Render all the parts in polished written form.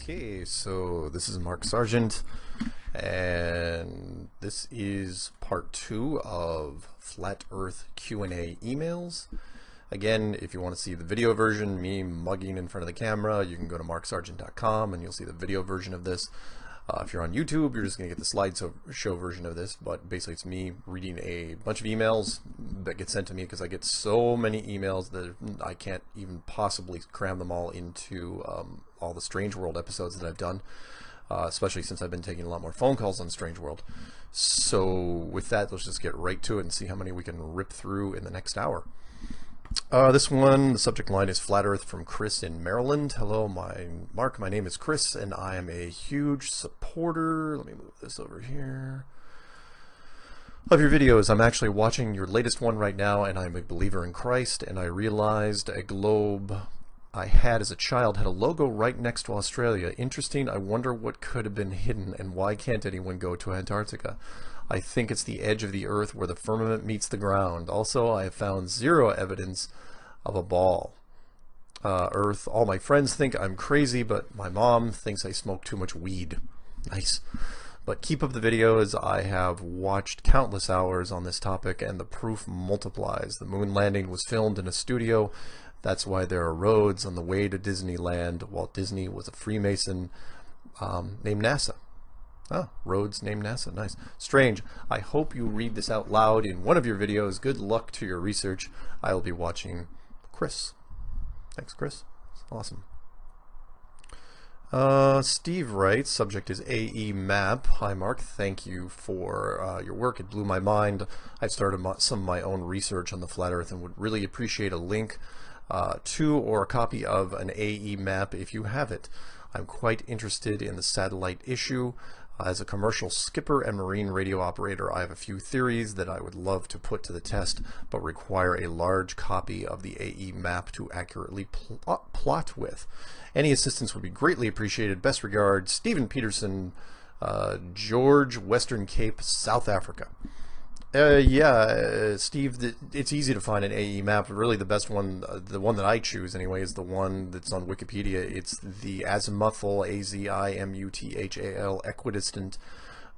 Okay, so this is Mark Sargent, and this is part 2 of Flat Earth Q&A emails. Again, if you want to see the video version, me mugging in front of the camera, you can go to marksargent.com and you'll see the video version of this. If you're on YouTube, you're just going to get the slideshow version of this, but basically it's me reading a bunch of emails that get sent to me because I get so many emails that I can't even possibly cram them all into all the Strange World episodes that I've done, especially since I've been taking a lot more phone calls on Strange World. So with that, let's just get right to it and see how many we can rip through in the next hour. This one, the subject line is Flat Earth from Chris in Maryland. Hello, Mark. My name is Chris, and I am a huge supporter. Let me move this over here. Love your videos. I'm actually watching your latest one right now, and I'm a believer in Christ, and I realized a globe I had as a child had a logo right next to Australia. Interesting. I wonder what could have been hidden, and why can't anyone go to Antarctica? I think it's the edge of the Earth where the firmament meets the ground. Also, I have found zero evidence of a ball. Earth. All my friends think I'm crazy, but my mom thinks I smoke too much weed. Nice. But keep up the videos. I have watched countless hours on this topic, and the proof multiplies. The moon landing was filmed in a studio. That's why there are roads on the way to Disneyland. Walt Disney was a Freemason named NASA. Oh, roads named NASA. Nice. Strange. I hope you read this out loud in one of your videos. Good luck to your research. I will be watching. Chris. Thanks, Chris. Awesome. Steve writes, subject is AE Map. Hi, Mark. Thank you for your work. It blew my mind. I've started some of my own research on the flat Earth and would really appreciate a link to or a copy of an AE map if you have it. I'm quite interested in the satellite issue. As a commercial skipper and marine radio operator, I have a few theories that I would love to put to the test, but require a large copy of the AE map to accurately plot with. Any assistance would be greatly appreciated. Best regards, Stephen Peterson, George, Western Cape, South Africa. Steve, it's easy to find an AE map. Really, the best one, the one that I choose anyway, is the one that's on Wikipedia. It's the azimuthal, AZIMUTHAL, equidistant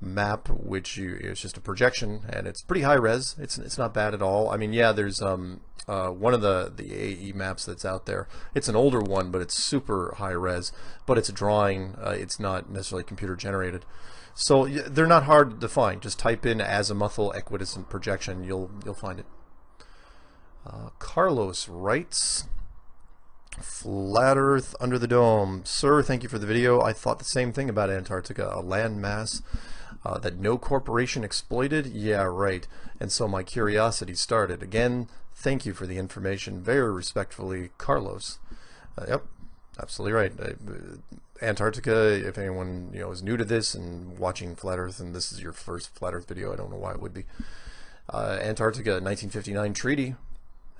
map, which it's just a projection, and it's pretty high res. It's not bad at all. I mean, yeah, there's one of the AE maps that's out there. It's an older one, but it's super high res. But it's a drawing. It's not necessarily computer generated. So they're not hard to find. Just type in azimuthal equidistant projection. You'll find it. Carlos writes, Flat Earth under the dome. Sir, thank you for the video. I thought the same thing about Antarctica, a land mass that no corporation exploited. Yeah, right. And so my curiosity started. Again, thank you for the information. Very respectfully, Carlos. Yep, absolutely right. Antarctica, if anyone is new to this and watching Flat Earth, and this is your first Flat Earth video, I don't know why it would be. Antarctica 1959 treaty,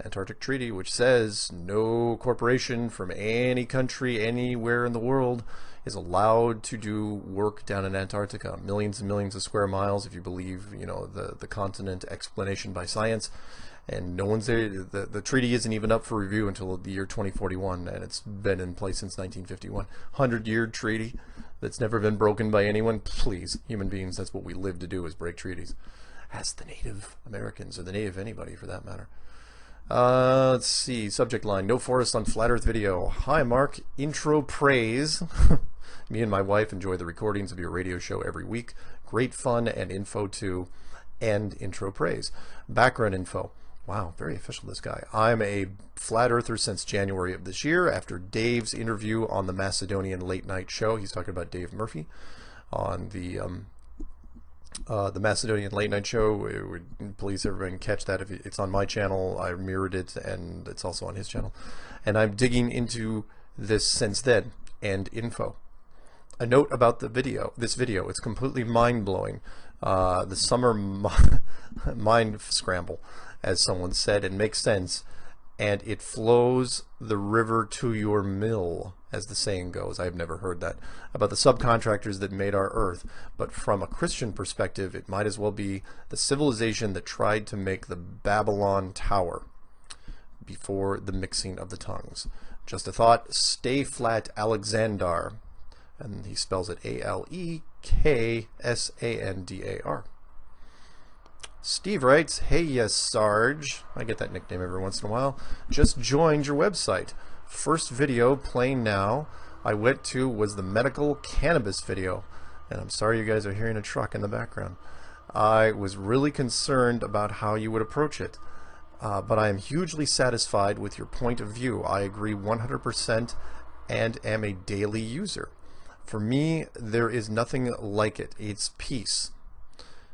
Antarctic Treaty, which says no corporation from any country anywhere in the world is allowed to do work down in Antarctica. Millions and millions of square miles, if you believe the continent explanation by science. And no one's there. The treaty isn't even up for review until the year 2041, and it's been in place since 1951. 100-year treaty that's never been broken by anyone. Please, human beings, that's what we live to do, is break treaties. Ask the Native Americans, or the Native anybody for that matter. Let's see, subject line, no forest on Flat Earth video. Hi, Mark. Intro praise. Me and my wife enjoy the recordings of your radio show every week. Great fun and info too. And intro praise. Background info. Wow, very official, this guy. I'm a flat earther since January of this year after Dave's interview on the Macedonian late night show. He's talking about Dave Murphy on the Macedonian late night show. It would please everyone catch that. If it's on my channel, I mirrored it, and it's also on his channel. And I'm digging into this since then, and info. A note about this video, it's completely mind-blowing. The summer mind scramble, as someone said, and makes sense, and it flows the river to your mill, as the saying goes. I have never heard that about the subcontractors that made our earth, but from a Christian perspective, it might as well be the civilization that tried to make the Babylon Tower before the mixing of the tongues. Just a thought. Stay flat, Alexander. and he spells it Aleksander. Steve writes, "Hey, yes, Sarge." I get that nickname every once in a while. "Just joined your website. First video playing now I went to was the medical cannabis video." And I'm sorry you guys are hearing a truck in the background. "I was really concerned about how you would approach it. But I am hugely satisfied with your point of view. I agree 100% and am a daily user. For me, there is nothing like it. It's peace.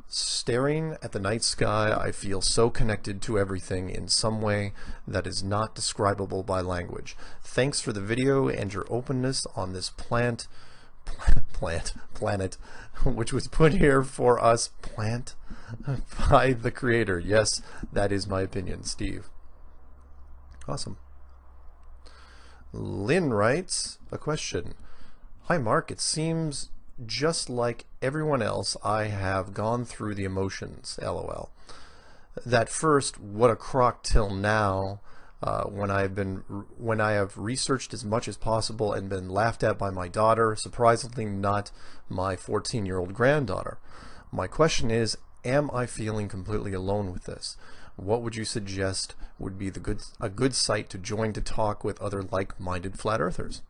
Staring at the night sky, I feel so connected to everything in some way that is not describable by language. Thanks for the video and your openness on this planet, which was put here for us, by the creator." Yes, that is my opinion, Steve. Awesome. Lynn writes a question. "Hi, Mark. It seems just like everyone else, I have gone through the emotions, LOL. That first, what a crock till now, when I have researched as much as possible and been laughed at by my daughter, surprisingly not my 14-year-old granddaughter. My question is, am I feeling completely alone with this? What would you suggest would be a good site to join to talk with other like-minded flat earthers?"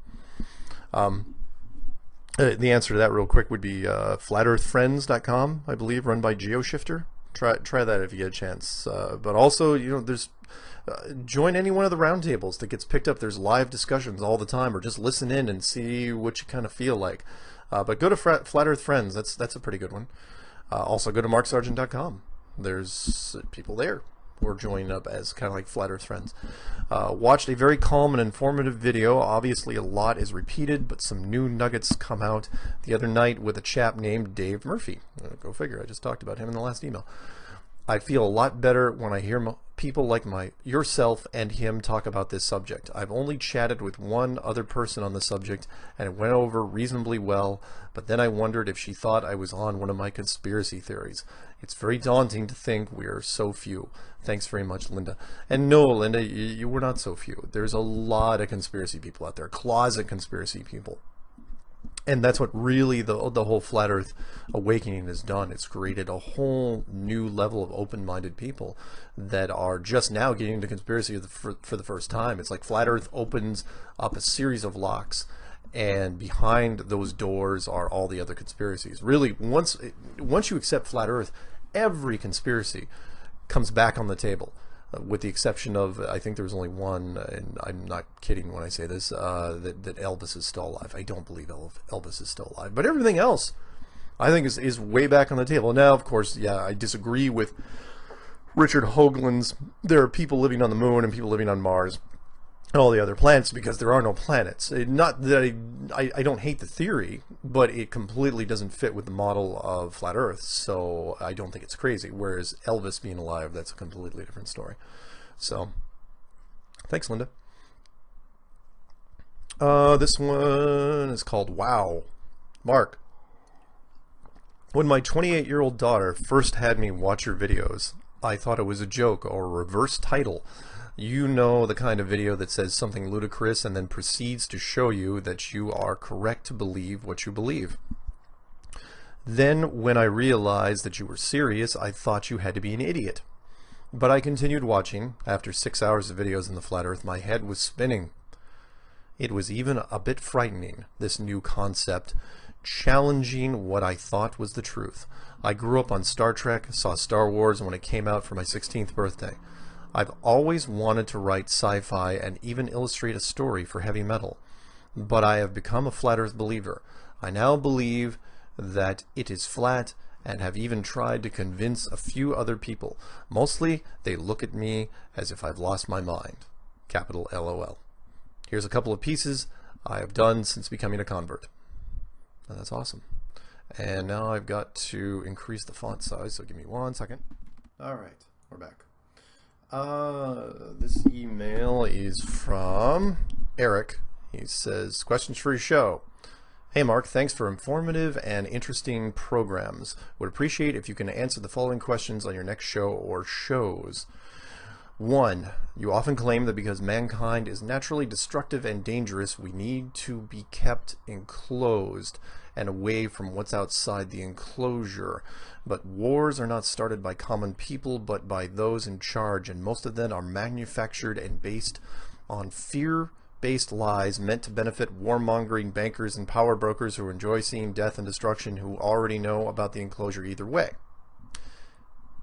The answer to that real quick would be flatearthfriends.com, I believe, run by GeoShifter. Try that if you get a chance. But also, there's join any one of the roundtables that gets picked up. There's live discussions all the time, or just listen in and see what you kind of feel like. But go to Flat Earth Friends. That's a pretty good one. Also go to marksargent.com. There's people there who are joining up as kind of like Flat Earth Friends. Watched a very calm and informative video. Obviously a lot is repeated, but some new nuggets come out the other night with a chap named Dave Murphy. Go figure, I just talked about him in the last email. I feel a lot better when I hear people like yourself and him talk about this subject. I've only chatted with one other person on the subject, and it went over reasonably well, but then I wondered if she thought I was on one of my conspiracy theories. It's very daunting to think we are so few. Thanks very much, Linda. And no, Linda, you were not so few. There's a lot of conspiracy people out there, closet conspiracy people. And that's what really the whole Flat Earth awakening has done. It's created a whole new level of open-minded people that are just now getting into conspiracy for the first time. It's like Flat Earth opens up a series of locks, and behind those doors are all the other conspiracies. Really, once you accept Flat Earth, every conspiracy comes back on the table. With the exception of, I think there was only one, and I'm not kidding when I say this, that Elvis is still alive. I don't believe Elvis is still alive. But everything else, I think, is way back on the table. Now, of course, yeah, I disagree with Richard Hoagland's, there are people living on the moon and people living on Mars and all the other planets because there are no planets. Not that I don't hate the theory, but it completely doesn't fit with the model of Flat Earth, so I don't think it's crazy. Whereas Elvis being alive, that's a completely different story. So, thanks, Linda. This one is called Wow. Mark, when my 28-year-old daughter first had me watch your videos, I thought it was a joke or a reverse title. You know, the kind of video that says something ludicrous and then proceeds to show you that you are correct to believe what you believe. Then, when I realized that you were serious, I thought you had to be an idiot. But I continued watching. After 6 hours of videos in the Flat Earth, my head was spinning. It was even a bit frightening, this new concept, challenging what I thought was the truth. I grew up on Star Trek, saw Star Wars when it came out for my 16th birthday. I've always wanted to write sci-fi and even illustrate a story for heavy metal, but I have become a Flat Earth believer. I now believe that it is flat and have even tried to convince a few other people. Mostly, they look at me as if I've lost my mind. Capital LOL. Here's a couple of pieces I have done since becoming a convert. Now, that's awesome. And now I've got to increase the font size, so give me 1 second. All right, we're back. This email is from Eric. He says, questions for your show. Hey Mark, thanks for informative and interesting programs. Would appreciate if you can answer the following questions on your next show or shows. 1. You often claim that because mankind is naturally destructive and dangerous, we need to be kept enclosed and away from what's outside the enclosure. But wars are not started by common people, but by those in charge, and most of them are manufactured and based on fear-based lies meant to benefit warmongering bankers and power brokers who enjoy seeing death and destruction, who already know about the enclosure either way.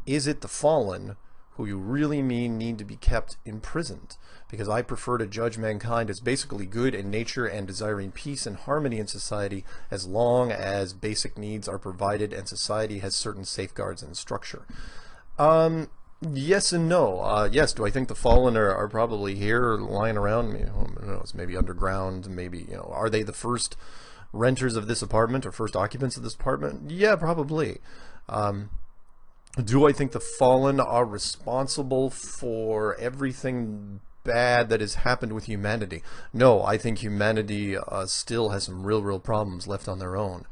Is it the fallen who you really mean need to be kept imprisoned? Because I prefer to judge mankind as basically good in nature and desiring peace and harmony in society, as long as basic needs are provided and society has certain safeguards and structure. Yes and no. Yes, do I think the fallen are probably here lying around? Who knows, maybe underground, maybe, are they the first renters of this apartment or first occupants of this apartment? Yeah, probably. Do I think the fallen are responsible for everything bad that has happened with humanity? No, I think humanity still has some real problems left on their own.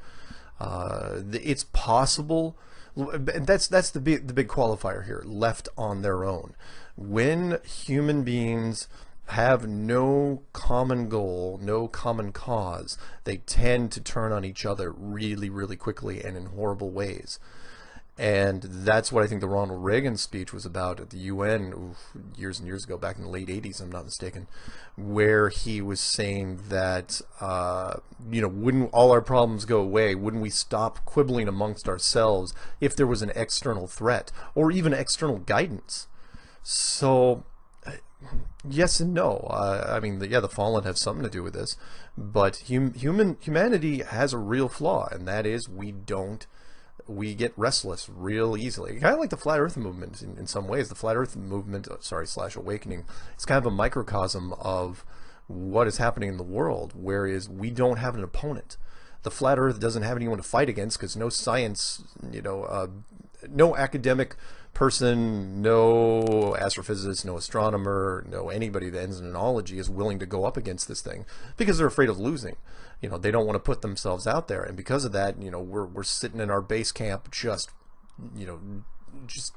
It's possible. That's the big qualifier here, left on their own. When human beings have no common goal, no common cause, they tend to turn on each other really quickly and in horrible ways. And that's what I think the Ronald Reagan speech was about at the UN years and years ago, back in the late 80s, I'm not mistaken, where he was saying that, wouldn't all our problems go away? Wouldn't we stop quibbling amongst ourselves if there was an external threat or even external guidance? So, yes and no. The fallen have something to do with this, but humanity has a real flaw, and that is we get restless real easily. Kind of like the Flat Earth movement in some ways. The Flat Earth movement, / awakening, it's kind of a microcosm of what is happening in the world, whereas we don't have an opponent. The Flat Earth doesn't have anyone to fight against because no science, no academic person, no astrophysicist, no astronomer, no anybody that ends in anology is willing to go up against this thing because they're afraid of losing. They don't want to put themselves out there, and because of that, we're sitting in our base camp just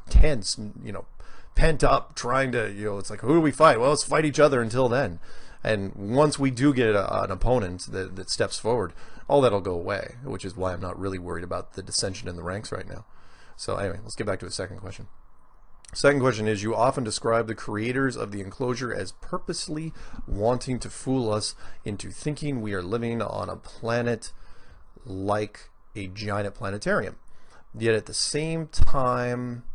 tense, pent up, trying to, it's like, who do we fight? Well, let's fight each other until then. And once we do get an opponent that steps forward, all that'll go away, which is why I'm not really worried about the dissension in the ranks right now. So anyway, let's get back to the second question. Second question is, you often describe the creators of the enclosure as purposely wanting to fool us into thinking we are living on a planet like a giant planetarium. Yet at the same time,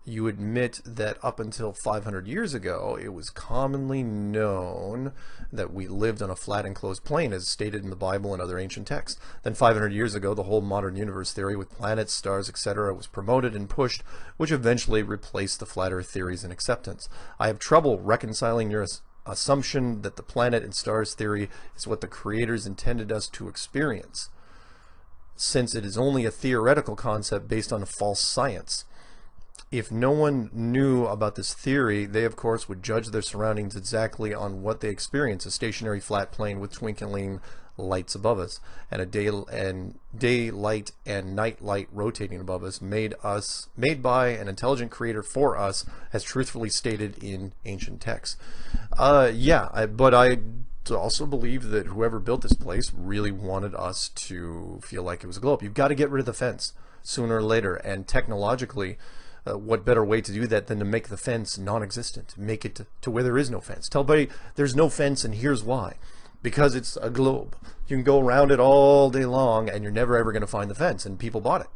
you admit that up until 500 years ago, it was commonly known that we lived on a flat enclosed plane, as stated in the Bible and other ancient texts. Then 500 years ago, the whole modern universe theory with planets, stars, etc. was promoted and pushed, which eventually replaced the flat earth theories in acceptance. I have trouble reconciling your assumption that the planet and stars theory is what the creators intended us to experience, since it is only a theoretical concept based on a false science. If no one knew about this theory, they of course would judge their surroundings exactly on what they experience: a stationary flat plane with twinkling lights above us, and a daylight and night light rotating above us, made by an intelligent creator for us, as truthfully stated in ancient texts. But I also believe that whoever built this place really wanted us to feel like it was a globe. You've got to get rid of the fence sooner or later, and technologically, what better way to do that than to make the fence non-existent, make it to where there is no fence. Tell everybody there's no fence, and here's why. Because it's a globe. You can go around it all day long, and you're never ever going to find the fence, and people bought it.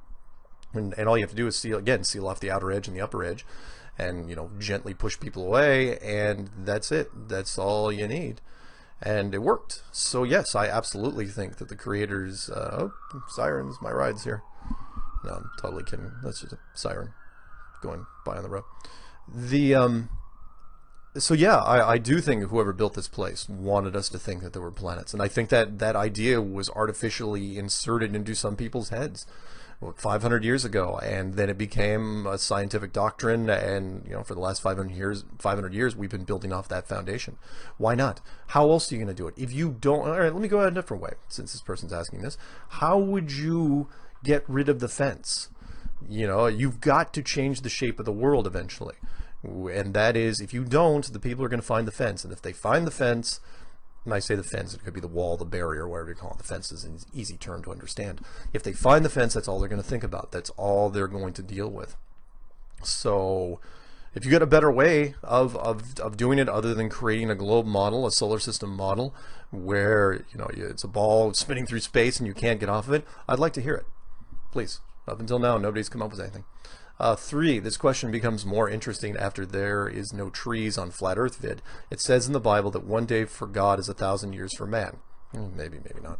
And all you have to do is seal off the outer edge and the upper edge, and gently push people away, and that's it. That's all you need. And it worked. So yes, I absolutely think that the creators, sirens, my ride's here. No, I'm totally kidding. That's just a siren going by on the road. So yeah, I do think whoever built this place wanted us to think that there were planets, and I think that idea was artificially inserted into some people's heads 500 years ago, and then it became a scientific doctrine, and for the last 500 years we've been building off that foundation. Why not? How else are you going to do it if you don't? All right, let me go a different way, since this person's asking this. How would you get rid of the fence? You've got to change the shape of the world eventually. And that is, if you don't, the people are going to find the fence. And if they find the fence, and I say the fence, it could be the wall, the barrier, whatever you call it. The fence is an easy term to understand. If they find the fence, that's all they're going to think about. That's all they're going to deal with. So if you get a better way of doing it other than creating a globe model, a solar system model, where it's a ball spinning through space and you can't get off of it, I'd like to hear it. Please. Up until now, nobody's come up with anything. 3, this question becomes more interesting after there is no trees on Flat Earth vid. It says in the Bible that 1 day for God is 1,000 years for man. Maybe, maybe not.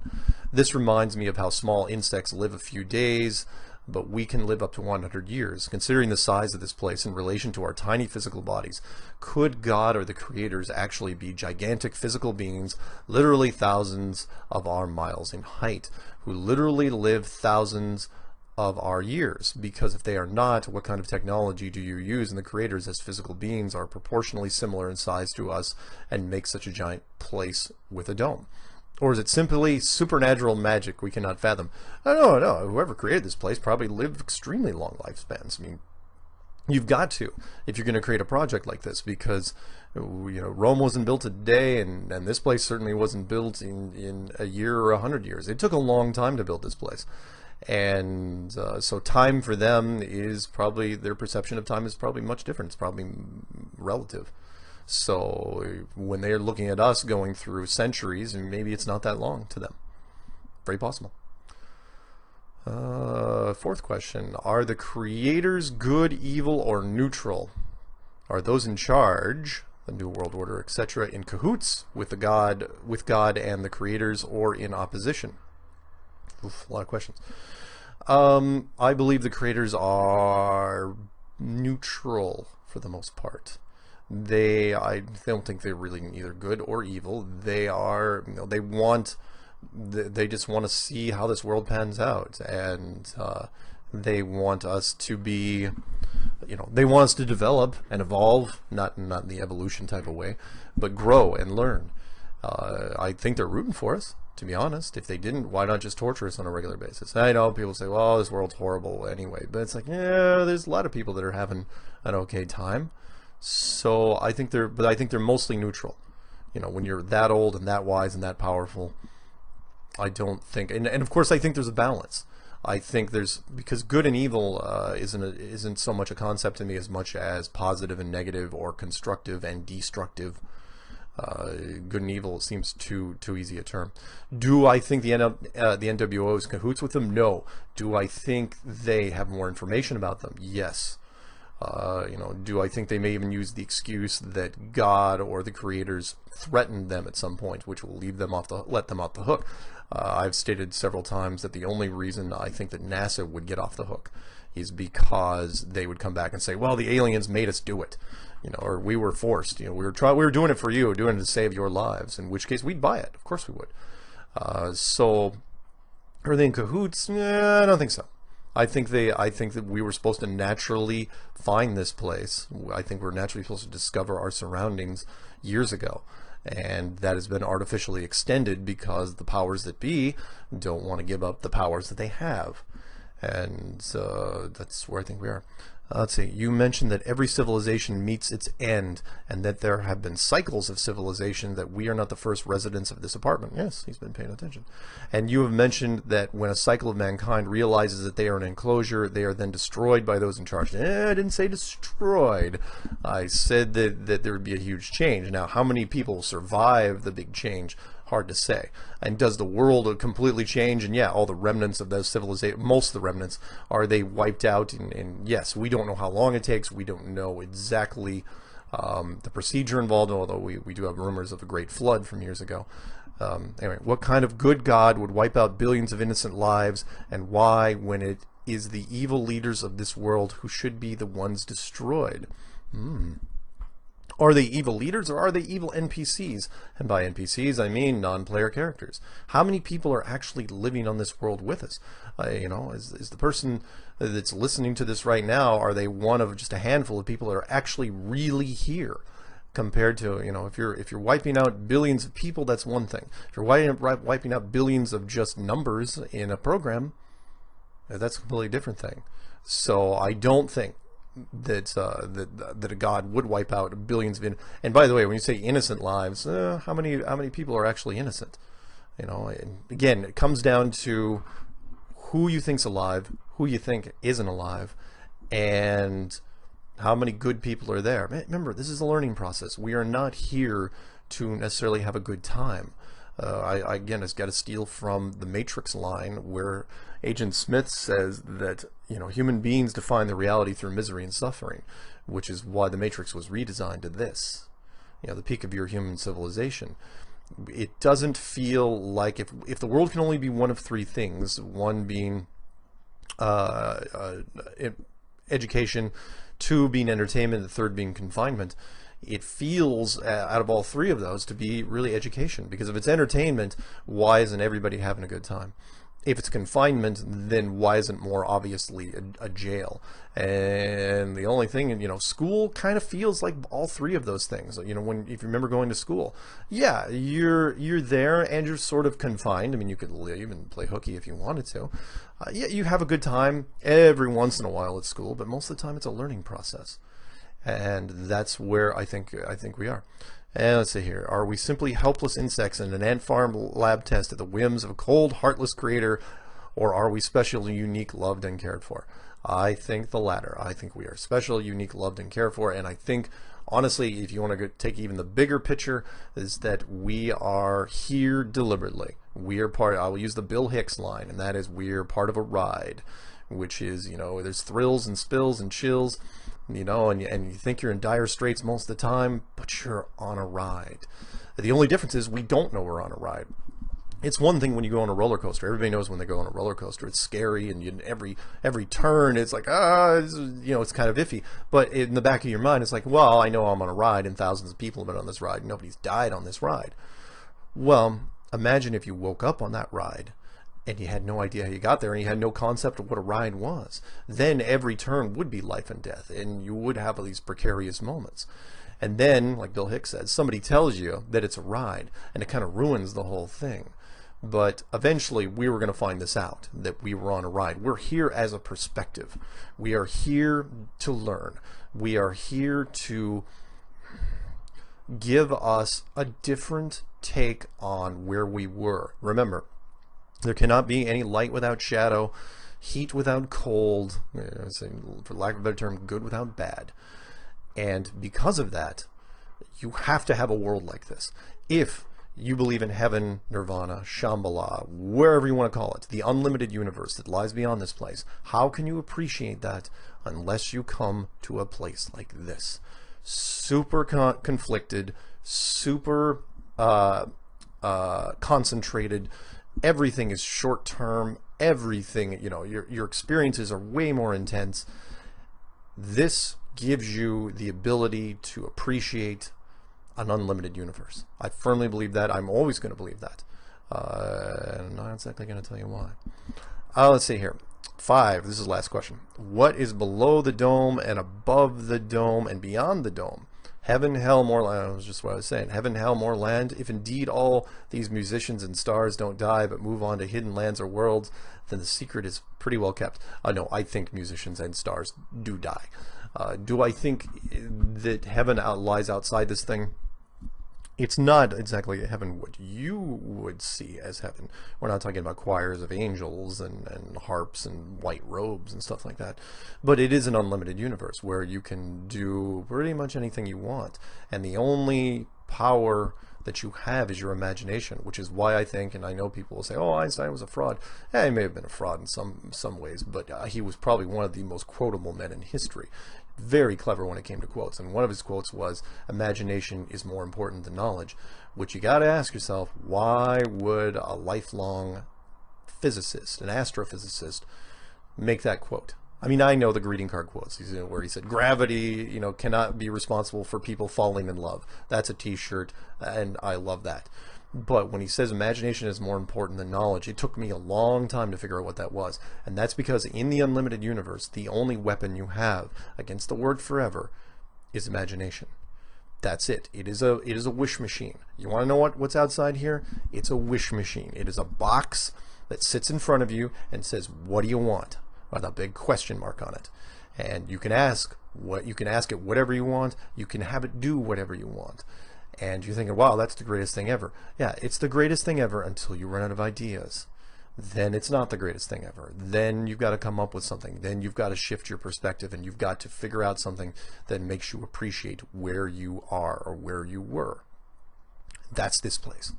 This reminds me of how small insects live a few days, but we can live up to 100 years. Considering the size of this place in relation to our tiny physical bodies, could God or the creators actually be gigantic physical beings, literally thousands of our miles in height, who literally live thousands of our years? Because if they are not, what kind of technology do you use in the creators, as physical beings are proportionally similar in size to us and make such a giant place with a dome? Or is it simply supernatural magic we cannot fathom? No, whoever created this place probably lived extremely long lifespans. I mean, you've got to, if you're going to create a project like this, because Rome wasn't built a day, and this place certainly wasn't built in a year or 100 years. It took a long time to build this place. And so time for them is probably, their perception of time is probably much different. It's probably relative. So when they're looking at us going through centuries, and maybe it's not that long to them. Very possible. 4th question. Are the creators good, evil, or neutral? Are those in charge, the New World Order, etc., in cahoots with God and the creators, or in opposition? Oof, a lot of questions. I believe the creators are neutral for the most part. I don't think they're really either good or evil. They are, they just want to see how this world pans out, and they want us to be, they want us to develop and evolve, not in the evolution type of way, but grow and learn. I think they're rooting for us, to be honest. If they didn't, why not just torture us on a regular basis? I know people say, well, this world's horrible anyway, but it's like, yeah, there's a lot of people that are having an okay time. So I think they're mostly neutral. When you're that old and that wise and that powerful, I don't think, and of course I think there's a balance. I think because good and evil isn't so much a concept to me as much as positive and negative, or constructive and destructive. Good and evil seems too easy a term. Do I think the NWO is cahoots with them? No. Do I think they have more information about them? Yes. Do I think they may even use the excuse that God or the creators threatened them at some point, which will let them off the hook? I've stated several times that the only reason I think that NASA would get off the hook is because they would come back and say, well, the aliens made us do it, or we were forced, we were doing it for you, doing it to save your lives, in which case we'd buy it. Of course we would. So are they in cahoots? I don't think so. I think that we were supposed to naturally find this place. I think we're naturally supposed to discover our surroundings years ago, and that has been artificially extended because the powers that be don't want to give up the powers that they have. And that's where I think we are. Let's see, you mentioned that every civilization meets its end, and that there have been cycles of civilization, that we are not the first residents of this apartment. Yes, he's been paying attention. And you have mentioned that when a cycle of mankind realizes that they are an enclosure, they are then destroyed by those in charge. I didn't say destroyed. I said that there would be a huge change. Now, how many people survive the big change? Hard to say. And does the world completely change? And yeah, all the remnants of those civilizations, most of the remnants, are they wiped out? And yes, we don't know how long it takes. We don't know exactly the procedure involved, although we do have rumors of a great flood from years ago. Anyway, what kind of good God would wipe out billions of innocent lives, and why, when it is the evil leaders of this world who should be the ones destroyed? Are they evil leaders, or are they evil NPCs? And by NPCs, I mean non-player characters. How many people are actually living on this world with us? Is the person that's listening to this right now, are they one of just a handful of people that are actually really here? Compared to, if you're wiping out billions of people, that's one thing. If you're wiping out billions of just numbers in a program, that's a completely different thing. So I don't think that a God would wipe out billions of and by the way, when you say innocent lives, how many people are actually innocent? You know, and again, it comes down to who you think's alive, who you think isn't alive, and how many good people are there. Remember, this is a learning process. We are not here to necessarily have a good time. I again, it's got to steal from the Matrix line where Agent Smith says that, you know, human beings define the reality through misery and suffering, which is why the Matrix was redesigned to this, you know, the peak of your human civilization. It doesn't feel like if the world can only be one of three things, one being education, two being entertainment, and the third being confinement, it feels out of all three of those to be really education. Because if it's entertainment, why isn't everybody having a good time? If it's confinement, then why isn't more obviously a jail? And the only thing, you know, school kind of feels like all three of those things. You know, if you remember going to school, yeah, you're there and you're sort of confined. I mean, you could leave and play hooky if you wanted to. Yeah, you have a good time every once in a while at school, but most of the time it's a learning process. And that's where I think we are. And let's see here. Are we simply helpless insects in an ant farm lab test at the whims of a cold, heartless creator, or are we special, unique, loved, and cared for? I think the latter. I think we are special, unique, loved, and cared for. And I think, honestly, if you want to take even the bigger picture, is that we are here deliberately. We are part, I will use the Bill Hicks line, and that is, we're part of a ride, which is, you know, there's thrills and spills and chills, you know, and you think you're in dire straits most of the time, but you're on a ride. The only difference is we don't know we're on a ride. It's one thing when you go on a roller coaster. Everybody knows when they go on a roller coaster, it's scary, and every turn, it's like, you know, it's kind of iffy. But in the back of your mind, it's like, well, I know I'm on a ride, and thousands of people have been on this ride, and nobody's died on this ride. Well, imagine if you woke up on that ride, and you had no idea how you got there, and you had no concept of what a ride was. Then every turn would be life and death, and you would have these precarious moments. And then, like Bill Hicks said, somebody tells you that it's a ride, and it kind of ruins the whole thing. But eventually, we were going to find this out, that we were on a ride. We're here as a perspective. We are here to learn. We are here to give us a different take on where we were. Remember, there cannot be any light without shadow, heat without cold, for lack of a better term, good without bad. And because of that, you have to have a world like this. If you believe in heaven, nirvana, Shambhala, wherever you want to call it, the unlimited universe that lies beyond this place, how can you appreciate that unless you come to a place like this? Super conflicted, super concentrated. Everything is short term. Everything, you know, your experiences are way more intense. This gives you the ability to appreciate an unlimited universe. I firmly believe that. I'm always going to believe that. And I'm not exactly going to tell you why. Let's see here. 5. This is the last question. What is below the dome and above the dome and beyond the dome? Heaven, hell, more land. That was just what I was saying. Heaven, hell, more land. If indeed all these musicians and stars don't die but move on to hidden lands or worlds, then the secret is pretty well kept. No, I think musicians and stars do die. Do I think that heaven lies outside this thing? It's not exactly heaven what you would see as heaven. We're not talking about choirs of angels and harps and white robes and stuff like that. But it is an unlimited universe where you can do pretty much anything you want. And the only power that you have is your imagination, which is why I think, and I know people will say, oh, Einstein was a fraud. Yeah, he may have been a fraud in some ways, but he was probably one of the most quotable men in history. Very clever when it came to quotes, and one of his quotes was, imagination is more important than knowledge, which you got to ask yourself, why would a lifelong physicist, an astrophysicist, make that quote? I mean, I know the greeting card quotes where he said, gravity, you know, cannot be responsible for people falling in love. That's a t-shirt, and I love that. But when he says imagination is more important than knowledge, it took me a long time to figure out what that was. And that's because in the unlimited universe, the only weapon you have against the word forever is imagination. That's it. It is a wish machine. You want to know what's outside here? It's a wish machine. It is a box that sits in front of you and says, what do you want? With a big question mark on it. And you can ask, What you can ask it whatever you want. You can have it do whatever you want. And you're thinking, wow, that's the greatest thing ever. Yeah, it's the greatest thing ever until you run out of ideas. Then it's not the greatest thing ever. Then you've got to come up with something. Then you've got to shift your perspective, and you've got to figure out something that makes you appreciate where you are or where you were. That's this place.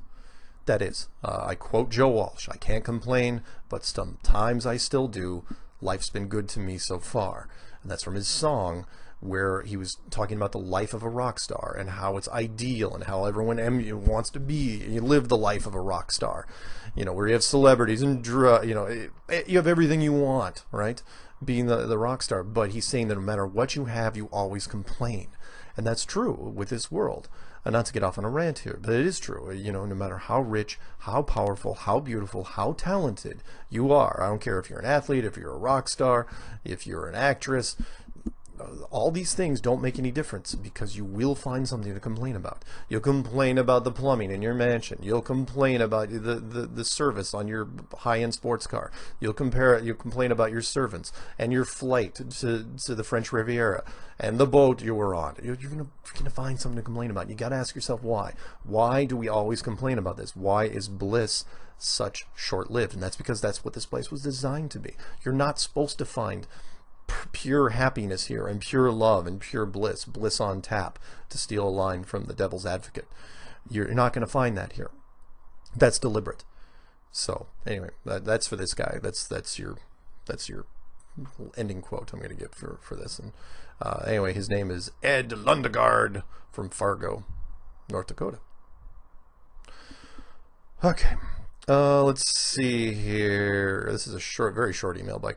That is. I quote Joe Walsh, I can't complain, but sometimes I still do. Life's been good to me so far. And that's from his song, where he was talking about the life of a rock star and how it's ideal and how everyone wants to be. You live the life of a rock star, where you have celebrities and you have everything you want, right? Being the rock star. But he's saying that no matter what you have, you always complain. And that's true with this world. And not to get off on a rant here, but it is true. No matter how rich, how powerful, how beautiful, how talented you are. I don't care if you're an athlete, if you're a rock star, if you're an actress. All these things don't make any difference, because you will find something to complain about. You'll complain about the plumbing in your mansion. You'll complain about the service on your high-end sports car. You'll complain about your servants and your flight to the French Riviera and the boat you were on. You're gonna find something to complain about. You got to ask yourself why. Why do we always complain about this? Why is bliss such short-lived? And that's because that's what this place was designed to be. You're not supposed to find pure happiness here and pure love and pure bliss on tap, to steal a line from The Devil's Advocate. You're not going to find that here. That's deliberate. So anyway, that's for this guy. That's your ending quote I'm going to give for this. And anyway, his name is Ed Lundegaard from Fargo, North Dakota. Okay. Let's see here. This is a very short email by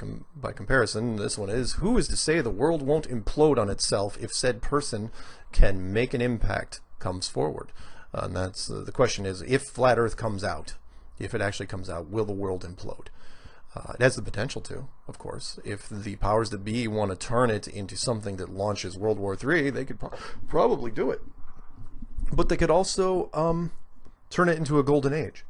comparison. This one is, who is to say the world won't implode on itself if said person can make an impact comes forward? And that's the question is, if flat earth comes out, if it actually comes out, will the world implode? It has the potential to, of course. If the powers that be want to turn it into something that launches World War III, they could probably do it. But they could also turn it into a golden age,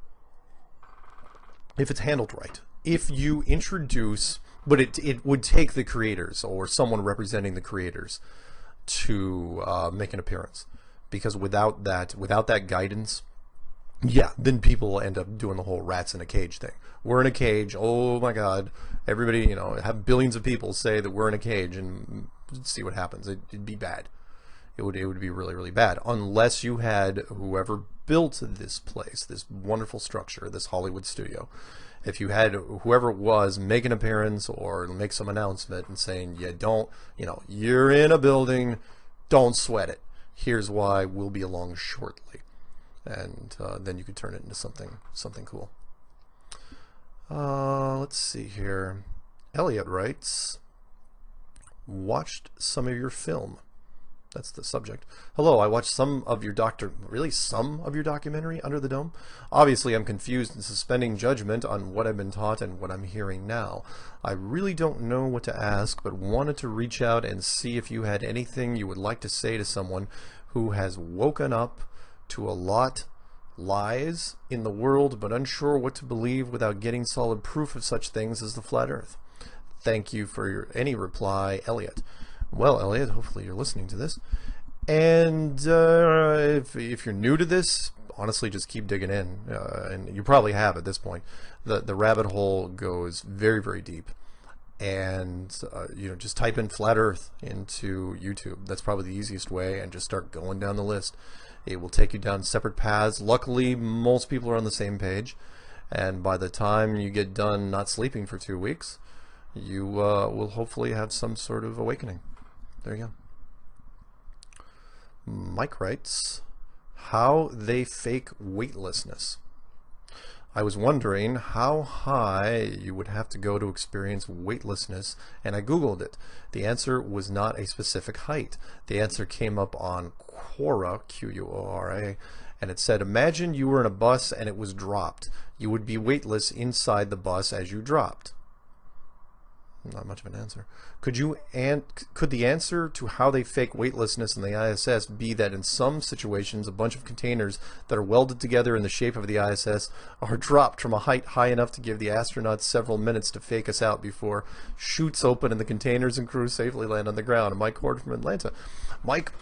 if it's handled right. If you introduce, but it would take the creators or someone representing the creators to make an appearance, because without that guidance, yeah, then people end up doing the whole rats in a cage thing. We're in a cage. Oh my God! Everybody, have billions of people say that we're in a cage and see what happens. It'd be bad. It would be really, really bad, unless you had whoever built this place, this wonderful structure, this Hollywood studio. If you had whoever it was make an appearance or make some announcement and saying, you're in a building, don't sweat it. Here's why, we'll be along shortly. And then you could turn it into something cool. Let's see here. Elliot writes, watched some of your film. That's the subject. Hello, I watched some of your documentary, Under the Dome? Obviously, I'm confused and suspending judgment on what I've been taught and what I'm hearing now. I really don't know what to ask, but wanted to reach out and see if you had anything you would like to say to someone who has woken up to a lot lies in the world, but unsure what to believe without getting solid proof of such things as the flat earth. Thank you for any reply, Elliot. Well, Elliot, hopefully you're listening to this. And if you're new to this, honestly, just keep digging in. And you probably have at this point. The rabbit hole goes very, very deep. And, just type in flat earth into YouTube. That's probably the easiest way, and just start going down the list. It will take you down separate paths. Luckily, most people are on the same page. And by the time you get done not sleeping for 2 weeks, you will hopefully have some sort of awakening. There you go. Mike writes, how they fake weightlessness. I was wondering how high you would have to go to experience weightlessness, and I googled it. The answer was not a specific height. The answer came up on Quora, Quora, and it said, imagine you were in a bus and it was dropped. You would be weightless inside the bus as you dropped. Not much of an answer. Could the answer to how they fake weightlessness in the ISS be that in some situations a bunch of containers that are welded together in the shape of the ISS are dropped from a height high enough to give the astronauts several minutes to fake us out before chutes open and the containers and crew safely land on the ground? Mike Horde from Atlanta. Mike,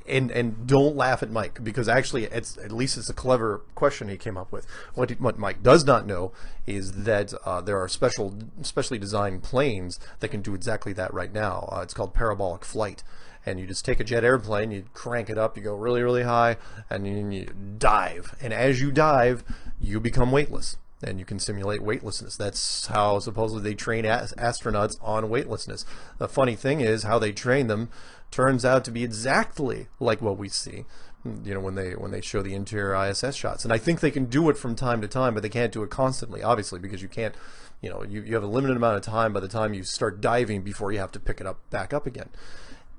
and don't laugh at Mike, because actually at least it's a clever question he came up with. What Mike does not know is that there are specially designed planes that can do exactly that right now. It's called parabolic flight, and you just take a jet airplane, you crank it up, you go really, really high, and then you dive, and as you dive you become weightless and you can simulate weightlessness. That's how supposedly they train astronauts on weightlessness. The funny thing is how they train them turns out to be exactly like what we see, you know, when they show the interior ISS shots. And I think they can do it from time to time, but they can't do it constantly, obviously, because you can't, you know, you have a limited amount of time by the time you start diving before you have to pick it up back up again.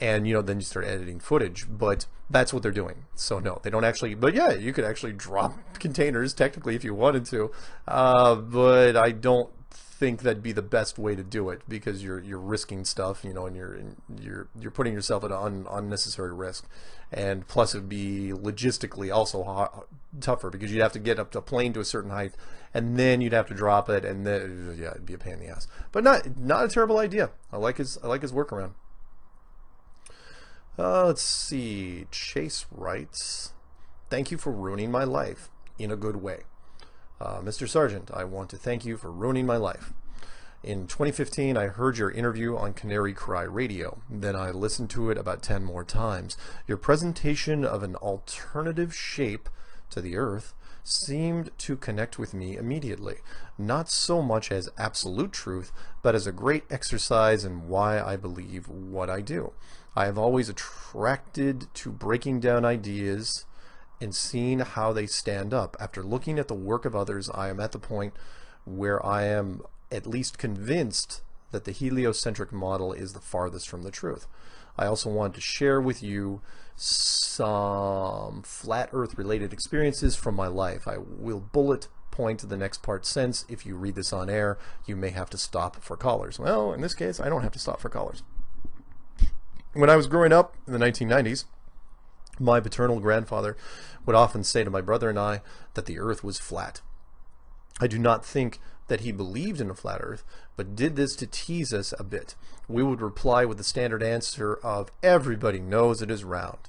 And, you know, then you start editing footage, but that's what they're doing. So no, they don't actually, but yeah, you could actually drop containers technically if you wanted to, but I don't think that'd be the best way to do it, because you're risking stuff, you know, and you're putting yourself at an unnecessary risk. And plus it'd be logistically also tougher, because you'd have to get up to a plane to a certain height and then you'd have to drop it, and then yeah, it'd be a pain in the ass. But not a terrible idea. I like his workaround. Let's see. Chase writes, "Thank you for ruining my life in a good way. Mr. Sargent, I want to thank you for ruining my life. In 2015, I heard your interview on Canary Cry Radio. Then I listened to it about 10 more times. Your presentation of an alternative shape to the Earth seemed to connect with me immediately, not so much as absolute truth, but as a great exercise in why I believe what I do. I have always attracted to breaking down ideas and seeing how they stand up. After looking at the work of others, I am at the point where I am at least convinced that the heliocentric model is the farthest from the truth. I also want to share with you some flat earth related experiences from my life. I will bullet point to the next part, since if you read this on air, you may have to stop for callers. Well, in this case, I don't have to stop for callers. When I was growing up in the 1990s, my paternal grandfather would often say to my brother and I that the earth was flat. I do not think that he believed in a flat earth, but did this to tease us a bit. We would reply with the standard answer of, everybody knows it is round.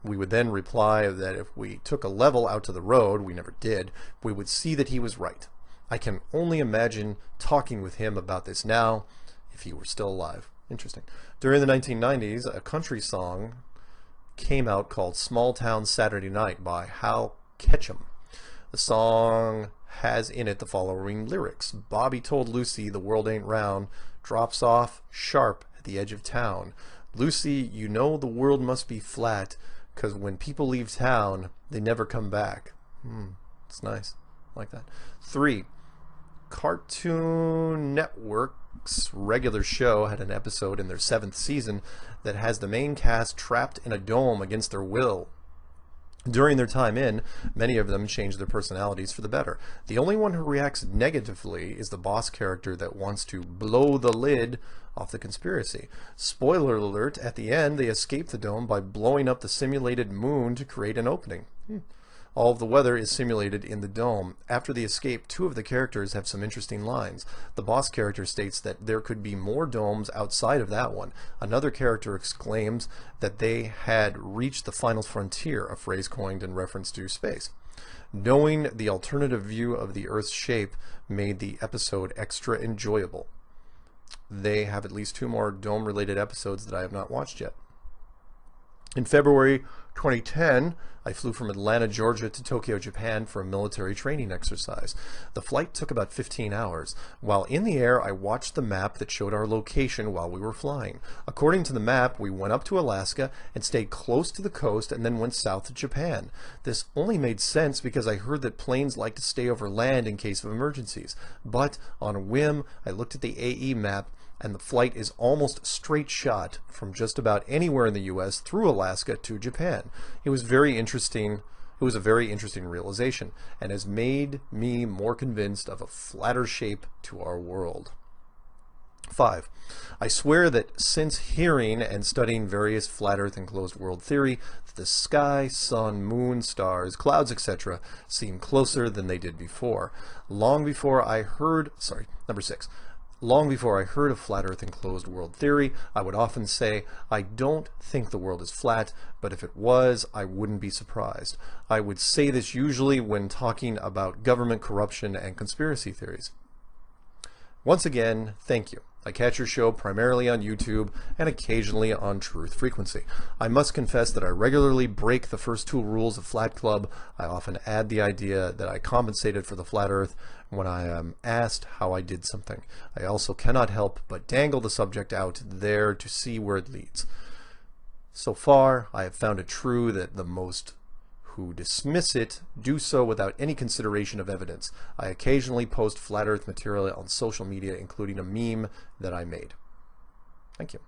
We would then reply that if we took a level out to the road, we never did, we would see that he was right. I can only imagine talking with him about this now if he were still alive." Interesting. During the 1990s, a country song came out called "Small Town Saturday Night" by Hal Ketchum. The song has in it the following lyrics: "Bobby told Lucy the world ain't round, drops off sharp at the edge of town. Lucy, you know the world must be flat, 'cause when people leave town, they never come back." It's nice. I like that. 3. Cartoon Network's regular show had an episode in their 7th season that has the main cast trapped in a dome against their will. During their time in, many of them change their personalities for the better. The only one who reacts negatively is the boss character that wants to blow the lid off the conspiracy. Spoiler alert, at the end they escape the dome by blowing up the simulated moon to create an opening. All of the weather is simulated in the dome. After the escape, 2 of the characters have some interesting lines. The boss character states that there could be more domes outside of that one. Another character exclaims that they had reached the final frontier, a phrase coined in reference to space. Knowing the alternative view of the Earth's shape made the episode extra enjoyable. They have at least 2 more dome-related episodes that I have not watched yet. In February 2010, I flew from Atlanta, Georgia to Tokyo, Japan for a military training exercise. The flight took about 15 hours. While in the air, I watched the map that showed our location while we were flying. According to the map, we went up to Alaska and stayed close to the coast and then went south to Japan. This only made sense because I heard that planes like to stay over land in case of emergencies. But on a whim, I looked at the AE map, and the flight is almost straight shot from just about anywhere in the US through Alaska to Japan. It was very interesting. It was a very interesting realization, and has made me more convinced of a flatter shape to our world. 5. I swear that since hearing and studying various flat earth and closed world theory, that the sky, sun, moon, stars, clouds, etc. seem closer than they did before. Long before I heard, number 6. Long before I heard of flat earth and closed world theory, I would often say, I don't think the world is flat, but if it was, I wouldn't be surprised. I would say this usually when talking about government corruption and conspiracy theories. Once again, thank you. I catch your show primarily on YouTube and occasionally on Truth Frequency. I must confess that I regularly break the first 2 rules of Flat Club. I often add the idea that I compensated for the flat earth when I am asked how I did something. I also cannot help but dangle the subject out there to see where it leads. So far, I have found it true that the most who dismiss it do so without any consideration of evidence. I occasionally post flat earth material on social media, including a meme that I made. Thank you.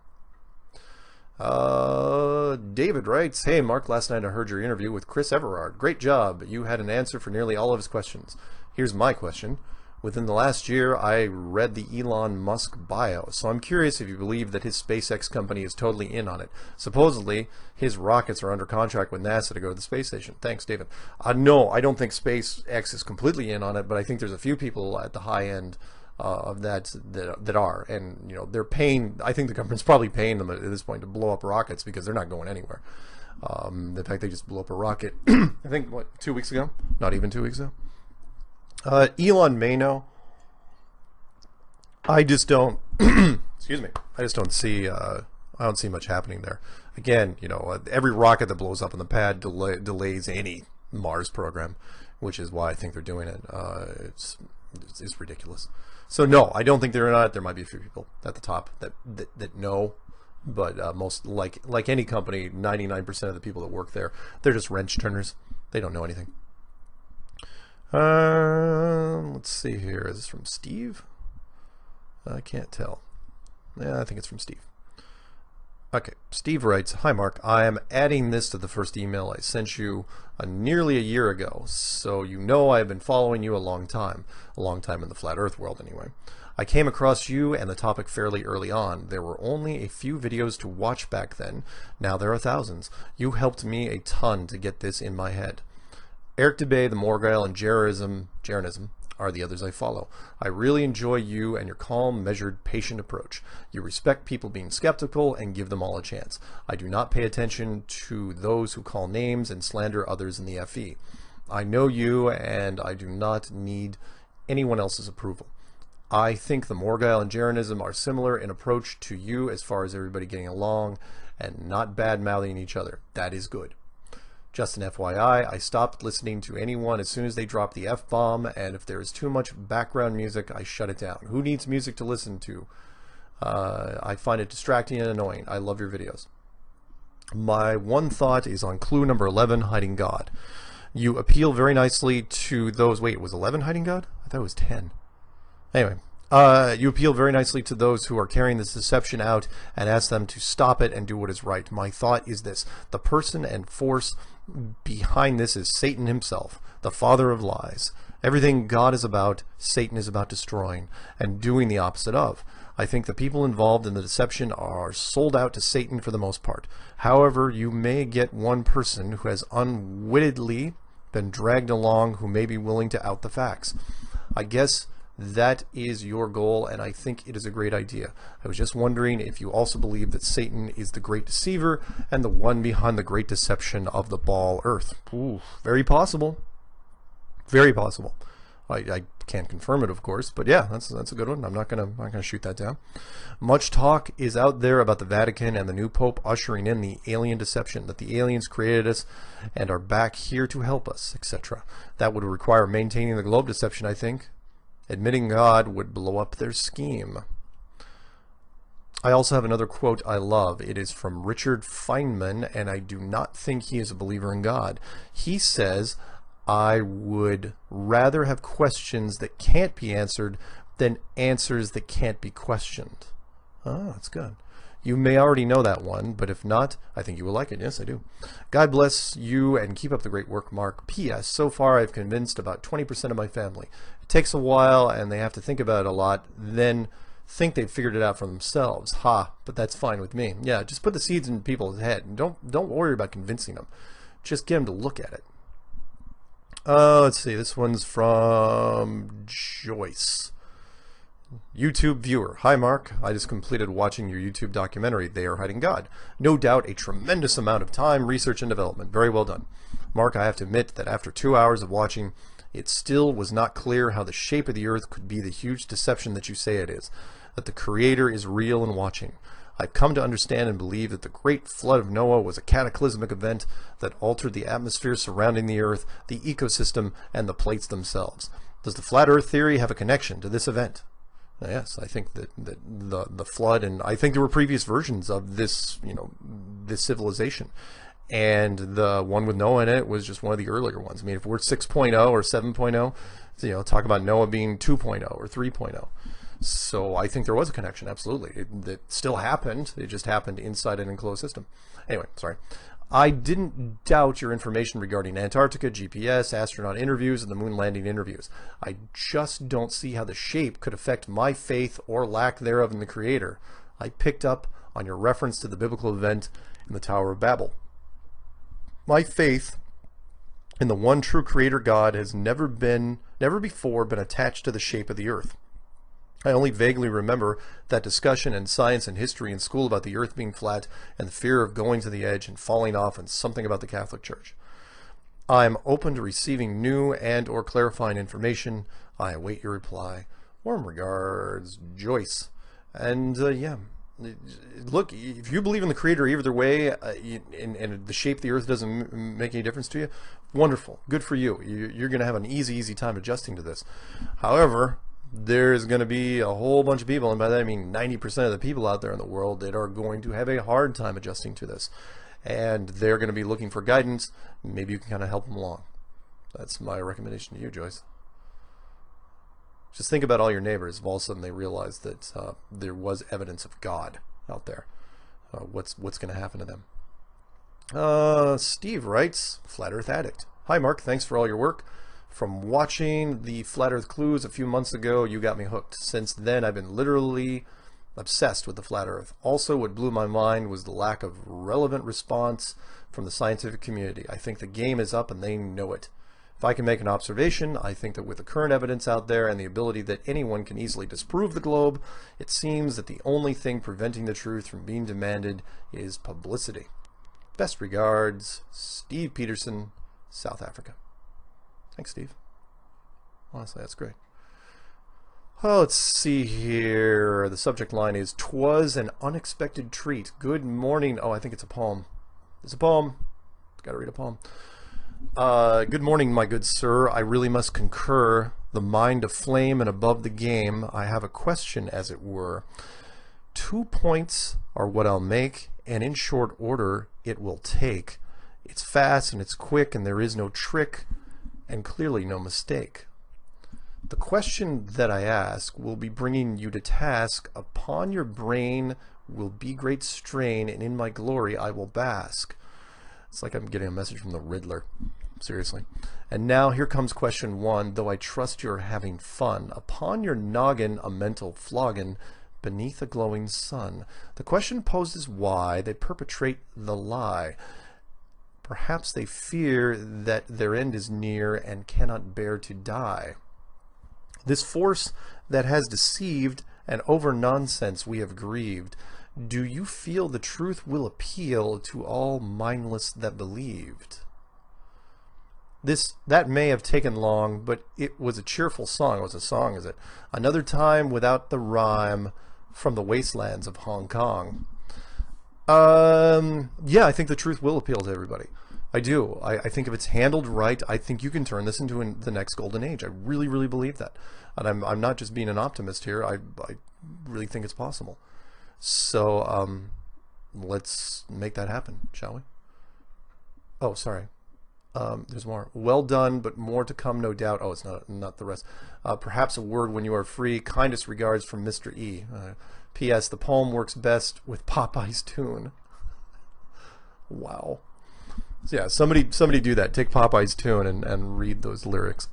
David writes, hey Mark, last night I heard your interview with Chris Everard. Great job. You had an answer for nearly all of his questions. Here's my question. Within the last year, I read the Elon Musk bio, so I'm curious if you believe that his SpaceX company is totally in on it. Supposedly, his rockets are under contract with NASA to go to the space station. Thanks, David. No, I don't think SpaceX is completely in on it, but I think there's a few people at the high end of that are, and you know, they're paying. I think the government's probably paying them at this point to blow up rockets because they're not going anywhere. The fact they just blew up a rocket, I think, what, 2 weeks ago? Not even 2 weeks ago. Elon may know. I just don't. Excuse me. I just don't see. I don't see much happening there. Again, you know, every rocket that blows up on the pad delays any Mars program, which is why I think they're doing it. It's ridiculous. So no, I don't think they're in on it. There might be a few people at the top that know, but most like any company, 99% of the people that work there, they're just wrench turners. They don't know anything. Let's see here. Is this from Steve? I can't tell. Yeah, I think it's from Steve. Okay, Steve writes, hi Mark, I am adding this to the first email I sent you nearly a year ago, so you know I have been following you a long time in the flat earth world anyway. I came across you and the topic fairly early on. There were only a few videos to watch back then. Now there are thousands. You helped me a ton to get this in my head. Eric Dubay, the Morgile, and Jeranism are the others I follow. I really enjoy you and your calm, measured, patient approach. You respect people being skeptical and give them all a chance. I do not pay attention to those who call names and slander others in the FE. I know you and I do not need anyone else's approval. I think the Morgile and Jeranism are similar in approach to you as far as everybody getting along and not bad-mouthing each other. That is good. Just an FYI, I stopped listening to anyone as soon as they dropped the F-bomb, and if there is too much background music, I shut it down. Who needs music to listen to? I find it distracting and annoying. I love your videos. My one thought is on clue number 11, Hiding God. You appeal very nicely to those... Wait, was 11 Hiding God? I thought it was 10. Anyway. You appeal very nicely to those who are carrying this deception out and ask them to stop it and do what is right. My thought is this. The person and force behind this is Satan himself, the father of lies. Everything God is about, Satan is about destroying and doing the opposite of. I think the people involved in the deception are sold out to Satan for the most part. However, you may get one person who has unwittingly been dragged along who may be willing to out the facts. I guess that is your goal, and I think it is a great idea. I was just wondering if you also believe that Satan is the great deceiver and the one behind the great deception of the ball earth. Ooh, very possible. Very possible. I can't confirm it, of course, but yeah, that's a good one. I'm not gonna shoot that down. Much talk is out there about the Vatican and the new Pope ushering in the alien deception, that the aliens created us and are back here to help us, etc. That would require maintaining the globe deception, I think. Admitting God would blow up their scheme. I also have another quote I love. It is from Richard Feynman, and I do not think he is a believer in God. He says, I would rather have questions that can't be answered than answers that can't be questioned. Oh, that's good. You may already know that one, but if not, I think you will like it. Yes, I do. God bless you and keep up the great work, Mark. P.S. So far, I've convinced about 20% of my family. It takes a while, and they have to think about it a lot. Then think they've figured it out for themselves. Ha, but that's fine with me. Yeah, just put the seeds in people's head and don't worry about convincing them. Just get them to look at it. Let's see, this one's from Joyce. YouTube viewer. Hi Mark, I just completed watching your YouTube documentary, They Are Hiding God. No doubt a tremendous amount of time, research, and development. Very well done. Mark, I have to admit that after 2 hours of watching, it still was not clear how the shape of the earth could be the huge deception that you say it is, that the Creator is real and watching. I've come to understand and believe that the great flood of Noah was a cataclysmic event that altered the atmosphere surrounding the earth, the ecosystem, and the plates themselves. Does the flat earth theory have a connection to this event? Yes, I think that the flood, and I think there were previous versions of this, this civilization. And the one with Noah in it was just one of the earlier ones. I mean, if we're 6.0 or 7.0, talk about Noah being 2.0 or 3.0. So I think there was a connection, absolutely. It still happened. It just happened inside an enclosed system. Anyway, sorry. I didn't doubt your information regarding Antarctica, GPS, astronaut interviews, and the moon landing interviews. I just don't see how the shape could affect my faith or lack thereof in the Creator. I picked up on your reference to the biblical event in the Tower of Babel. My faith in the one true Creator God has never before been attached to the shape of the earth. I only vaguely remember that discussion in science and history in school about the earth being flat and the fear of going to the edge and falling off, and something about the Catholic Church. I am open to receiving new and or clarifying information. I await your reply. Warm regards, Joyce. And yeah, look, if you believe in the Creator either way, and the shape of the earth doesn't make any difference to you, wonderful, good for you. You're going to have an easy time adjusting to this. However, there's going to be a whole bunch of people, and by that I mean 90% of the people out there in the world, that are going to have a hard time adjusting to this. And they're going to be looking for guidance. Maybe you can kind of help them along. That's my recommendation to you, Joyce. Just think about all your neighbors if all of a sudden they realize that there was evidence of God out there. What's going to happen to them? Steve writes, Flat Earth Addict. Hi Mark, thanks for all your work. From watching the Flat Earth Clues a few months ago, you got me hooked. Since then, I've been literally obsessed with the Flat Earth. Also, what blew my mind was the lack of relevant response from the scientific community. I think the game is up and they know it. If I can make an observation, I think that with the current evidence out there and the ability that anyone can easily disprove the globe, it seems that the only thing preventing the truth from being demanded is publicity. Best regards, Steve Peterson, South Africa. Thanks, Steve. Honestly, that's great. Oh, let's see here. The subject line is, "'Twas an unexpected treat. Good morning." Oh, I think it's a poem. It's a poem. Gotta read a poem. Good morning, my good sir. I really must concur. The mind aflame and above the game. I have a question, as it were. 2 points are what I'll make, and in short order it will take. It's fast and it's quick, and there is no trick, and clearly no mistake. The question that I ask will be bringing you to task. Upon your brain will be great strain, and in my glory I will bask. It's like I'm getting a message from the Riddler. Seriously. And now here comes question one, though I trust you're having fun. Upon your noggin a mental flogging beneath a glowing sun. The question posed is why they perpetrate the lie. Perhaps they fear that their end is near and cannot bear to die. This force that has deceived, and over nonsense we have grieved. Do you feel the truth will appeal to all mindless that believed? That may have taken long, but it was a cheerful song. It was a song, is it? Another time without the rhyme from the wastelands of Hong Kong. Yeah, I think the truth will appeal to everybody. I do. I think if it's handled right, I think you can turn this into the next golden age. I really, really believe that. And I'm not just being an optimist here. I really think it's possible. So let's make that happen, shall we? Oh, sorry. There's more. Well done, but more to come, no doubt. Oh, it's not the rest. Perhaps a word when you are free. Kindest regards from Mr. E. P.S. The poem works best with Popeye's tune. Wow. So yeah, somebody do that. Take Popeye's tune and read those lyrics.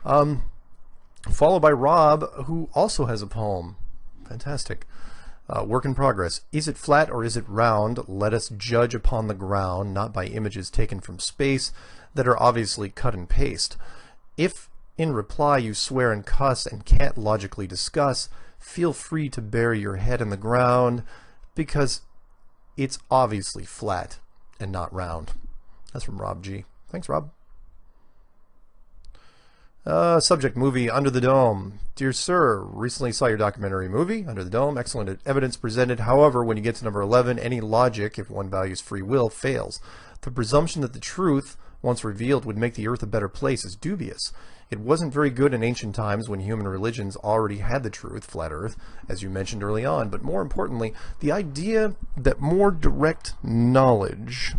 Followed by Rob, who also has a poem. Fantastic. Work in progress. Is it flat or is it round? Let us judge upon the ground, not by images taken from space that are obviously cut and paste. If in reply you swear and cuss and can't logically discuss, feel free to bury your head in the ground because it's obviously flat and not round. That's from Rob G. Thanks, Rob. Subject movie Under the Dome. Dear sir, recently saw your documentary movie Under the Dome. Excellent evidence presented. However, when you get to number 11, any logic, if one values free will, fails. The presumption that the truth, once revealed, would make the earth a better place is dubious. It wasn't very good in ancient times when human religions already had the truth, flat earth, as you mentioned early on. But more importantly, the idea that more direct knowledge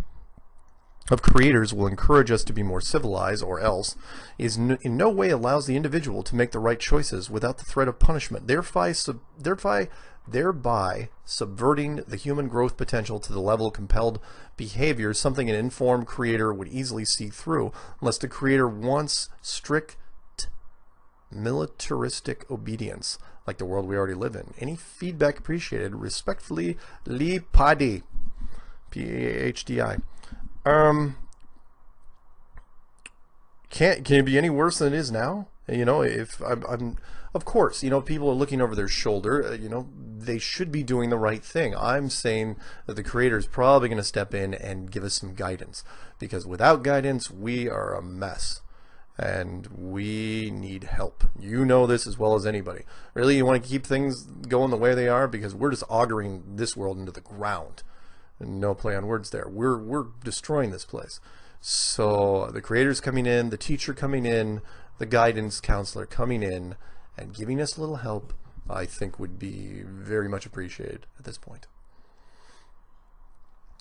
of creators will encourage us to be more civilized, or else, is in no way allows the individual to make the right choices without the threat of punishment, thereby subverting the human growth potential to the level of compelled behavior, something an informed creator would easily see through, unless the creator wants strict militaristic obedience, like the world we already live in. Any feedback appreciated. Respectfully, Lee Paddy, P-A-H-D-I. Can it be any worse than it is now? You know, if I'm of course, you know, people are looking over their shoulder, you know, they should be doing the right thing. I'm saying that the creator is probably going to step in and give us some guidance, because without guidance, we are a mess and we need help. You know this as well as anybody. Really, you want to keep things going the way they are, because we're just augering this world into the ground. No play on words there. We're destroying this place. So the creator's coming in, the teacher coming in, the guidance counselor coming in and giving us a little help, I think would be very much appreciated at this point.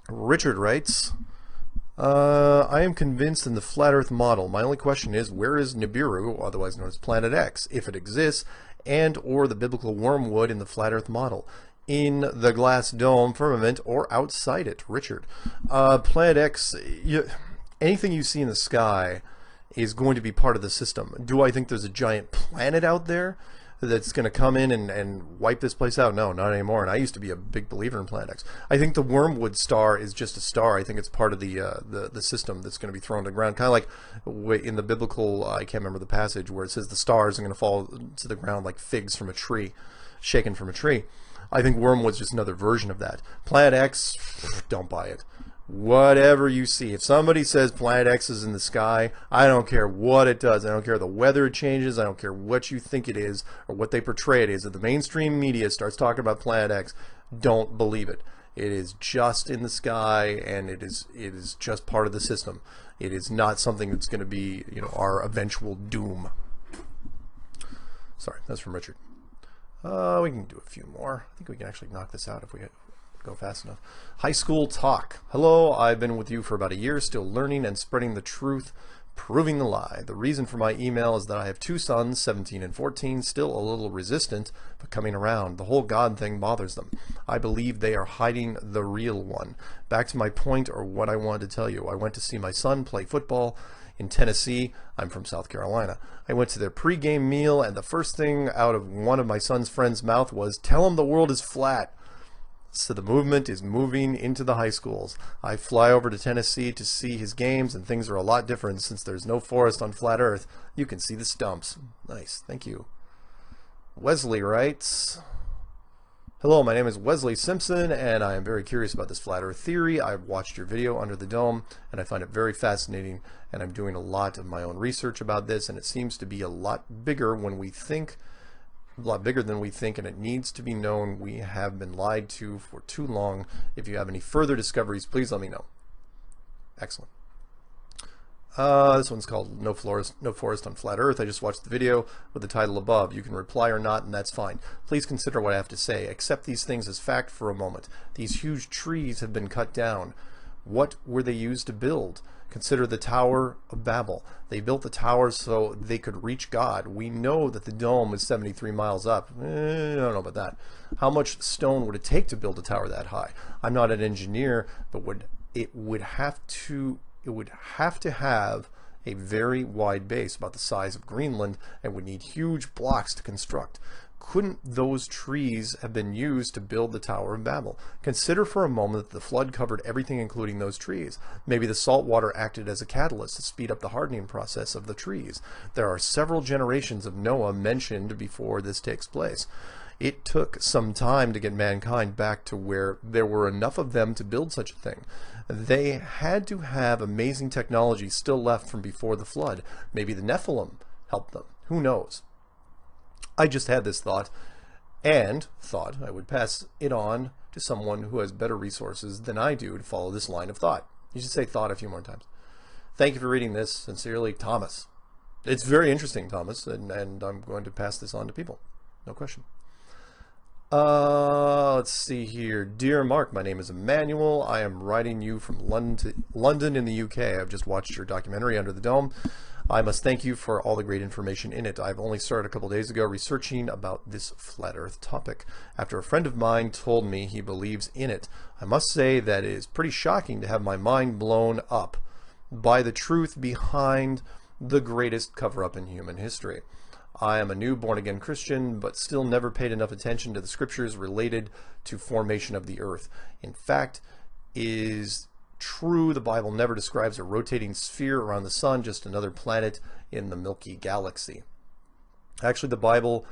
Richard writes, I am convinced in the flat earth model. My only question is, where is Nibiru, otherwise known as Planet X, if it exists, and or the biblical wormwood in the flat earth model? In the glass dome firmament or outside it? Richard. Planet X, anything you see in the sky is going to be part of the system. Do I think there's a giant planet out there that's going to come in and wipe this place out? No, not anymore. And I used to be a big believer in Planet X. I think the wormwood star is just a star. I think it's part of the system that's going to be thrown to the ground. Kind of like in the biblical, I can't remember the passage where it says the stars are going to fall to the ground like figs from a tree, shaken from a tree. I think wormwood's just another version of that. Planet X, don't buy it. Whatever you see, if somebody says Planet X is in the sky, I don't care what it does. I don't care the weather changes. I don't care what you think it is or what they portray it is. If the mainstream media starts talking about Planet X, don't believe it. It is just in the sky, and it is just part of the system. It is not something that's going to be, you know, our eventual doom. Sorry, that's from Richard. We can do a few more. I think we can actually knock this out if we go fast enough. High school talk. Hello, I've been with you for about a year, still learning and spreading the truth, proving the lie. The reason for my email is that I have two sons, 17 and 14, still a little resistant, but coming around. The whole God thing bothers them. I believe they are hiding the real one. Back to my point, or what I wanted to tell you. I went to see my son play football in Tennessee. I'm from South Carolina. I went to their pregame meal, and the first thing out of one of my son's friend's mouth was, "Tell him the world is flat." So the movement is moving into the high schools. I fly over to Tennessee to see his games, and things are a lot different since there's no forest on flat earth. You can see the stumps. Nice, thank you. Wesley writes, hello, my name is Wesley Simpson, and I am very curious about this flat earth theory. I've watched your video Under the Dome, and I find it very fascinating, and I'm doing a lot of my own research about this, and it seems to be a lot bigger when we think, a lot bigger than we think, and it needs to be known we have been lied to for too long. If you have any further discoveries, please let me know. Excellent. This one's called No Forest on Flat Earth. I just watched the video with the title above. You can reply or not, and that's fine. Please consider what I have to say. Accept these things as fact for a moment. These huge trees have been cut down. What were they used to build? Consider the Tower of Babel. They built the tower so they could reach God. We know that the dome is 73 miles up. I don't know about that. How much stone would it take to build a tower that high? I'm not an engineer, but it would have to have a very wide base, about the size of Greenland, and would need huge blocks to construct. Couldn't those trees have been used to build the Tower of Babel? Consider for a moment that the flood covered everything, including those trees. Maybe the salt water acted as a catalyst to speed up the hardening process of the trees. There are several generations of Noah mentioned before this takes place. It took some time to get mankind back to where there were enough of them to build such a thing. They had to have amazing technology still left from before the flood. Maybe the Nephilim helped them. Who knows? I just had this thought and thought I would pass it on to someone who has better resources than I do to follow this line of thought. You should say thought a few more times. Thank you for reading this. Sincerely, Thomas. It's very interesting, Thomas, and I'm going to pass this on to people. No question. Let's see here. Dear Mark, my name is Emmanuel. I am writing you from London in the UK. I've just watched your documentary, Under the Dome. I must thank you for all the great information in it. I've only started a couple days ago researching about this flat earth topic after a friend of mine told me he believes in it. I must say that it is pretty shocking to have my mind blown up by the truth behind the greatest cover-up in human history. I am a new born-again Christian, but still never paid enough attention to the scriptures related to formation of the earth. In fact, is true the Bible never describes a rotating sphere around the sun, just another planet in the Milky Galaxy. Actually, the Bible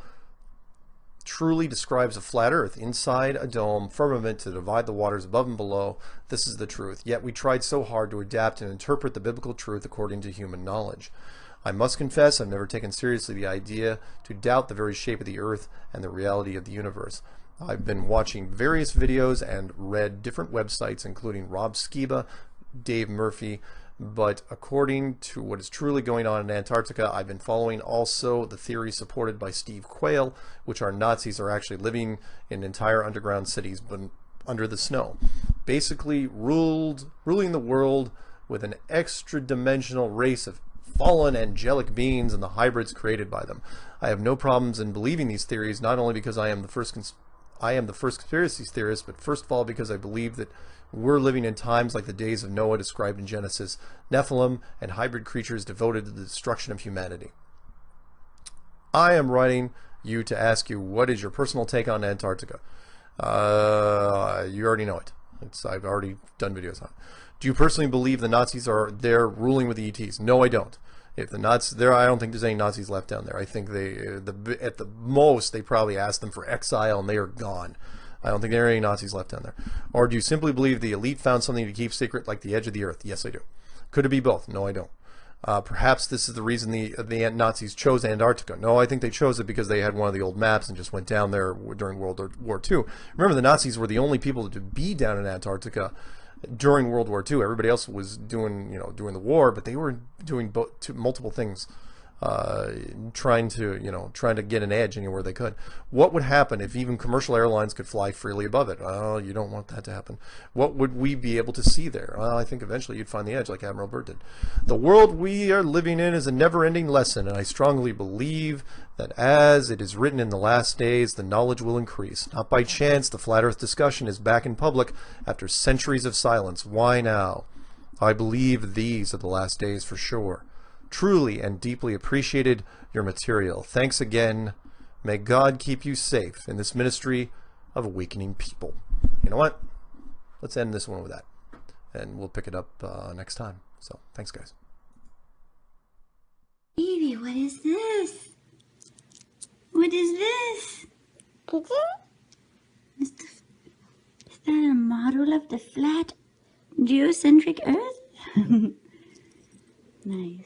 truly describes a flat earth inside a dome, firmament to divide the waters above and below. This is the truth. Yet we tried so hard to adapt and interpret the biblical truth according to human knowledge. I must confess I've never taken seriously the idea to doubt the very shape of the earth and the reality of the universe. I've been watching various videos and read different websites, including Rob Skiba, Dave Murphy, but according to what is truly going on in Antarctica, I've been following also the theory supported by Steve Quayle, which our Nazis are actually living in entire underground cities under the snow, basically ruling the world with an extra-dimensional race of fallen angelic beings and the hybrids created by them. I have no problems in believing these theories, not only because I am the first conspiracy theorist, but first of all because I believe that we're living in times like the days of Noah described in Genesis, Nephilim and hybrid creatures devoted to the destruction of humanity. I am writing you to ask you, what is your personal take on Antarctica? You already know it. I've already done videos on it. Do you personally believe the Nazis are there ruling with the ETs? No, I don't. If the Nazis there, I don't think there's any Nazis left down there. I think at the most they probably asked them for exile and they are gone. I don't think there are any Nazis left down there. Or do you simply believe the elite found something to keep secret, like the edge of the earth? Yes, I do. Could it be both? No, I don't. Perhaps this is the reason the Nazis chose Antarctica. No, I think they chose it because they had one of the old maps and just went down there during World War II. Remember, the Nazis were the only people to be down in Antarctica during World War II. Everybody else was doing the war, but they were doing multiple things, trying to get an edge anywhere they could. What would happen if even commercial airlines could fly freely above it? Oh, you don't want that to happen. What would we be able to see there? Well, I think eventually you'd find the edge, like Admiral Byrd did. The world we are living in is a never-ending lesson, and I strongly believe that as it is written in the last days, the knowledge will increase. Not by chance, the flat earth discussion is back in public after centuries of silence. Why now? I believe these are the last days for sure. Truly and deeply appreciated your material. Thanks again. May God keep you safe in this ministry of awakening people. You know what? Let's end this one with that. And we'll pick it up next time. So, thanks, guys. Evie, what is this? What is this? Is that a model of the flat, geocentric Earth? Nice.